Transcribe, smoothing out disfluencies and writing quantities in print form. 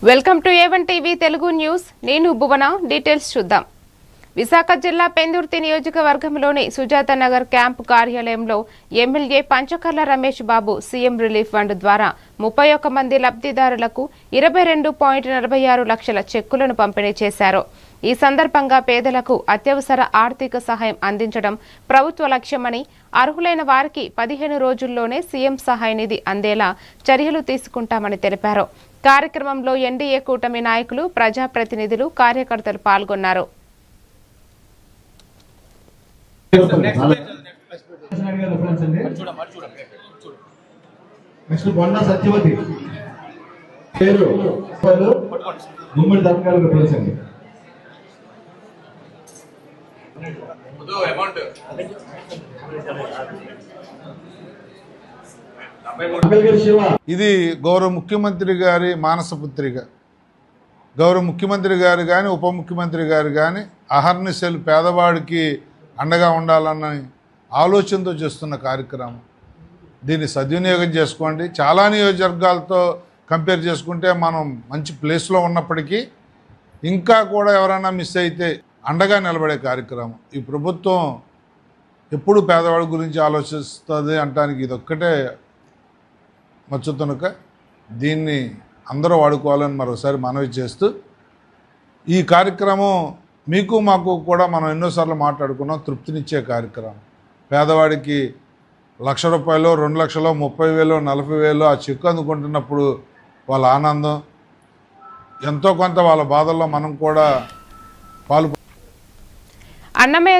Welcome to A1 TV Telugu news. నేను భువన. Details చూద్దాం. విశాఖ జిల్లా పెందుర్తి నియోజకవర్గంలోని సుజాత నగర్ క్యాంపు కార్యాలయంలో MLA Panchakarla Ramesh Babu CM relief fund ద్వారా 31 మంది లబ్ధిదారులకు 22.46 లక్షల చెక్కులను పంపిణీ చేశారు. ఈ సందర్భంగా పేదలకు అత్యవసర ఆర్థిక సహాయం అందించడం ప్రభుత్వ లక్ష్యమని, అర్హులైన వారికి 15 రోజుల్లోనే సీఎం సహాయ నిధి అందేలా చర్యలు తీసుకుంటామని తెలిపారు. కార్యక్రమంలో ఎన్డీఏ కూటమి నాయకులు, ప్రజాప్రతినిధులు, కార్యకర్తలు పాల్గొన్నారు. ఇది గౌరవ ముఖ్యమంత్రి గారి మానస పుత్రిక. గౌరవ ముఖ్యమంత్రి గారు కానీ, ఉప ముఖ్యమంత్రి గారు కానీ అహర్నిశలు పేదవాడికి అండగా ఉండాలన్న ఆలోచనతో చేస్తున్న కార్యక్రమం. దీన్ని సద్వినియోగం చేసుకోండి. చాలా నియోజకవర్గాలతో కంపేర్ చేసుకుంటే మనం మంచి ప్లేస్లో ఉన్నప్పటికీ ఇంకా కూడా ఎవరైనా మిస్ అయితే అండగా నిలబడే కార్యక్రమం. ఈ ప్రభుత్వం ఎప్పుడు పేదవాడి గురించి ఆలోచిస్తుంది అంటానికి ఇదొక్కటే మచ్చుతునక దీన్ని అందరూ వాడుకోవాలని మరోసారి మనవి చేస్తూ, ఈ కార్యక్రమం మీకు మాకు కూడా మనం ఎన్నోసార్లు మాట్లాడుకున్నాం, తృప్తినిచ్చే కార్యక్రమం. పేదవాడికి ₹1,00,000, 2,00,000, 30,000, 40,000 ఆ చెక్కు అందుకుంటున్నప్పుడు వాళ్ళ ఆనందం, ఎంతో కొంత వాళ్ళ బాధల్లో మనం కూడా పాలు. అన్నమయ్య